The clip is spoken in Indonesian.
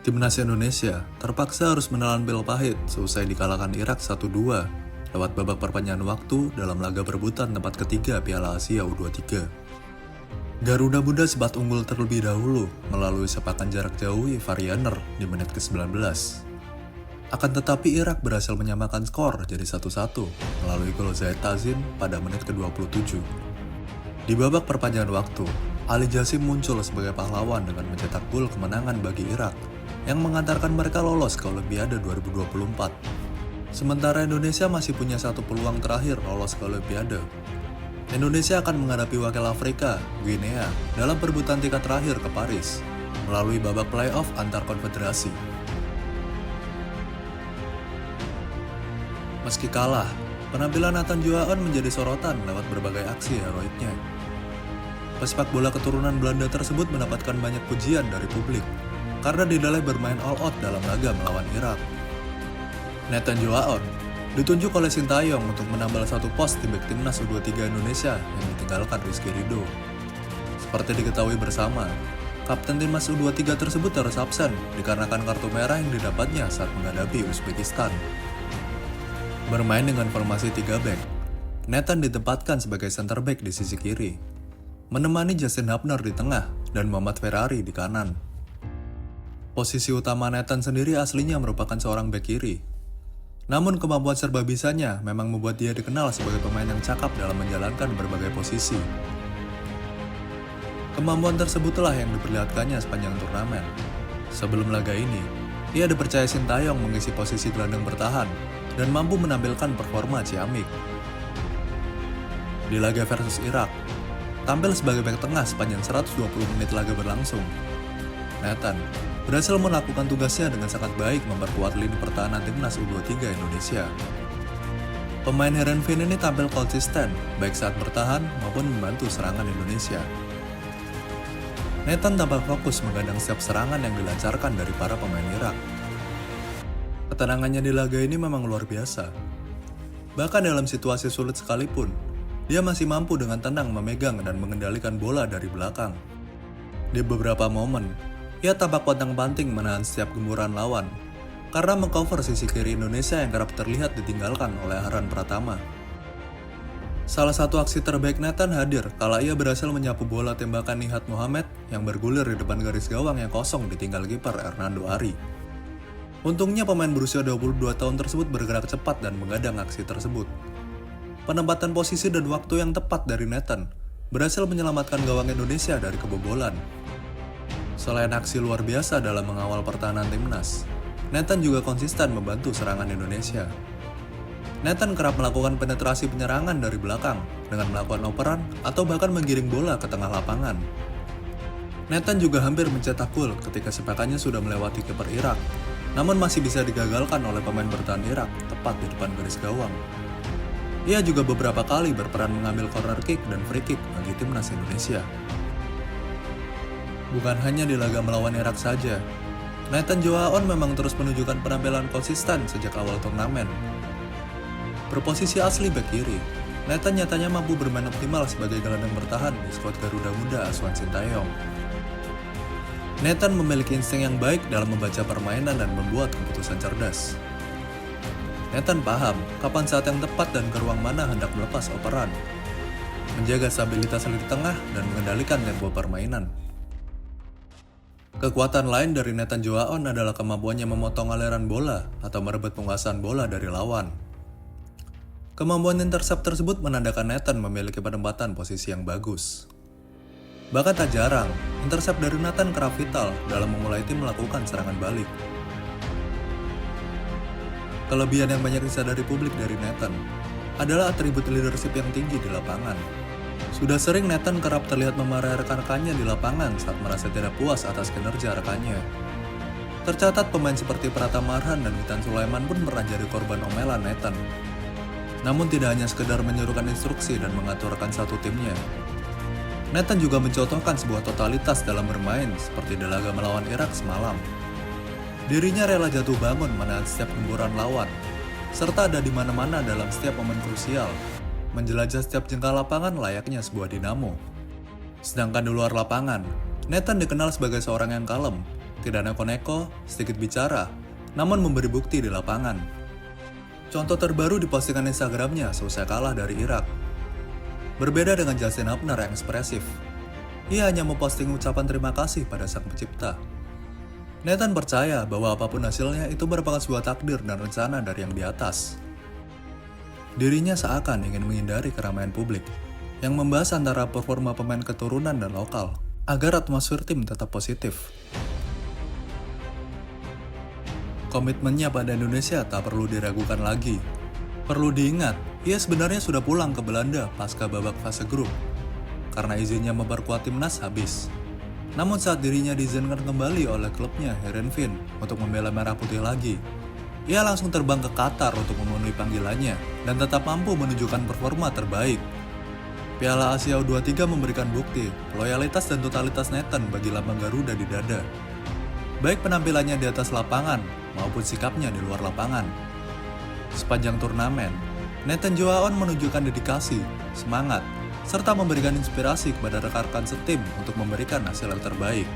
Timnas Indonesia terpaksa harus menelan pil pahit seusai dikalahkan Irak 1-2 lewat babak perpanjangan waktu dalam laga perebutan tempat ketiga Piala Asia U23. Garuda Muda sempat unggul terlebih dahulu melalui sepakan jarak jauh Ivar Yaner di menit ke-19. Akan tetapi Irak berhasil menyamakan skor jadi 1-1 melalui gol Zahid Tazim pada menit ke-27. Di babak perpanjangan waktu, Ali Jassim muncul sebagai pahlawan dengan mencetak gol kemenangan bagi Irak yang mengantarkan mereka lolos ke Olimpiade 2024. Sementara Indonesia masih punya satu peluang terakhir lolos ke Olimpiade. Indonesia akan menghadapi wakil Afrika, Guinea, dalam perebutan tiket terakhir ke Paris, melalui babak playoff antar konfederasi. Meski kalah, penampilan Nathan Joaon menjadi sorotan lewat berbagai aksi heroiknya. Pesepak bola keturunan Belanda tersebut mendapatkan banyak pujian dari publik karena dinilai bermain all out dalam laga melawan Irak. Nathan Joaon ditunjuk oleh Sintayong untuk menambal satu pos di bek timnas U23 Indonesia yang ditinggalkan Rizky Ridho. Seperti diketahui bersama, kapten timnas U23 tersebut harus absen dikarenakan kartu merah yang didapatnya saat menghadapi Uzbekistan. Bermain dengan formasi 3 back, Nathan ditempatkan sebagai center back di sisi kiri, menemani Justin Hubner di tengah dan Muhammad Ferrari di kanan. Posisi utama Nathan sendiri aslinya merupakan seorang bek kiri. Namun kemampuan serba bisanya memang membuat dia dikenal sebagai pemain yang cakap dalam menjalankan berbagai posisi. Kemampuan tersebutlah yang diperlihatkannya sepanjang turnamen. Sebelum laga ini, ia dipercaya Sintayong mengisi posisi gelandang bertahan dan mampu menampilkan performa ciamik. Di laga versus Irak, tampil sebagai bek tengah sepanjang 120 menit laga berlangsung. Nathan berhasil melakukan tugasnya dengan sangat baik memperkuat lini pertahanan timnas U23 Indonesia. Pemain Heerenveen ini tampil konsisten, baik saat bertahan maupun membantu serangan Indonesia. Nathan tampak fokus mengadang setiap serangan yang dilancarkan dari para pemain Irak. Ketenangannya di laga ini memang luar biasa. Bahkan dalam situasi sulit sekalipun, dia masih mampu dengan tenang memegang dan mengendalikan bola dari belakang. Di beberapa momen, ia tampak pontang-panting menahan setiap gemburan lawan, karena mengcover sisi kiri Indonesia yang kerap terlihat ditinggalkan oleh Harhan Pratama. Salah satu aksi terbaik Nathan hadir kala ia berhasil menyapu bola tembakan Nihat Mohamed yang bergulir di depan garis gawang yang kosong ditinggal kiper Hernando Ari. Untungnya pemain berusia 22 tahun tersebut bergerak cepat dan mengadang aksi tersebut. Penempatan posisi dan waktu yang tepat dari Nathan berhasil menyelamatkan gawang Indonesia dari kebobolan. Selain aksi luar biasa dalam mengawal pertahanan timnas, Nathan juga konsisten membantu serangan Indonesia. Nathan kerap melakukan penetrasi penyerangan dari belakang dengan melakukan operan atau bahkan menggiring bola ke tengah lapangan. Nathan juga hampir mencetak gol ketika sepakannya sudah melewati kiper Irak, namun masih bisa digagalkan oleh pemain bertahan Irak tepat di depan garis gawang. Ia juga beberapa kali berperan mengambil corner kick dan free kick bagi timnas Indonesia. Bukan hanya di laga melawan Irak saja, Nathan Joaon memang terus menunjukkan penampilan konsisten sejak awal turnamen. Berposisi asli bek kiri, Nathan nyatanya mampu bermain optimal sebagai gelandang bertahan di skuad Garuda Muda asuhan Sintayong. Nathan memiliki insting yang baik dalam membaca permainan dan membuat keputusan cerdas. Nathan paham kapan saat yang tepat dan ke ruang mana hendak melepas operan, menjaga stabilitas lini tengah dan mengendalikan tempo permainan. Kekuatan lain dari Nathan Joaon adalah kemampuannya memotong aliran bola atau merebut penguasaan bola dari lawan. Kemampuan intercept tersebut menandakan Nathan memiliki penempatan posisi yang bagus. Bahkan tak jarang, intercept dari Nathan kerap vital dalam memulai tim melakukan serangan balik. Kelebihan yang banyak disadari publik dari Nathan adalah atribut leadership yang tinggi di lapangan. Sudah sering Nathan kerap terlihat memarahi rekan-rekannya di lapangan saat merasa tidak puas atas kinerja rekannya. Tercatat pemain seperti Pratama Arhan dan Witan Sulaiman pun pernah jadi korban omelan Nathan. Namun tidak hanya sekedar menyuruhkan instruksi dan mengaturkan satu timnya. Nathan juga mencontohkan sebuah totalitas dalam bermain seperti di laga melawan Irak semalam. Dirinya rela jatuh bangun menahan setiap gemburan lawan, serta ada di mana-mana dalam setiap momen krusial, menjelajah setiap jengkal lapangan layaknya sebuah dinamo. Sedangkan di luar lapangan, Nathan dikenal sebagai seorang yang kalem, Tidak neko-neko, sedikit bicara, namun memberi bukti di lapangan. Contoh terbaru di postingan Instagramnya selesai kalah dari Irak. Berbeda dengan Justin Hubner yang ekspresif, ia hanya memposting ucapan terima kasih pada sang pencipta. Nathan percaya bahwa apapun hasilnya itu merupakan sebuah takdir dan rencana dari yang di atas. Dirinya seakan ingin menghindari keramaian publik yang membahas antara performa pemain keturunan dan lokal agar atmosfer tim tetap positif. Komitmennya pada Indonesia tak perlu diragukan lagi. Perlu diingat, ia sebenarnya sudah pulang ke Belanda pasca babak fase grup karena izinnya memperkuat timnas habis. Namun saat dirinya diizinkan kembali oleh klubnya Heerenveen untuk membela Merah Putih lagi, ia langsung terbang ke Qatar untuk memenuhi panggilannya dan tetap mampu menunjukkan performa terbaik. Piala Asia U23 memberikan bukti loyalitas dan totalitas Nathan bagi lambang Garuda di dada. Baik penampilannya di atas lapangan maupun sikapnya di luar lapangan. Sepanjang turnamen, Nathan Joaon menunjukkan dedikasi, semangat, serta memberikan inspirasi kepada rekan-rekan setim untuk memberikan hasil yang terbaik.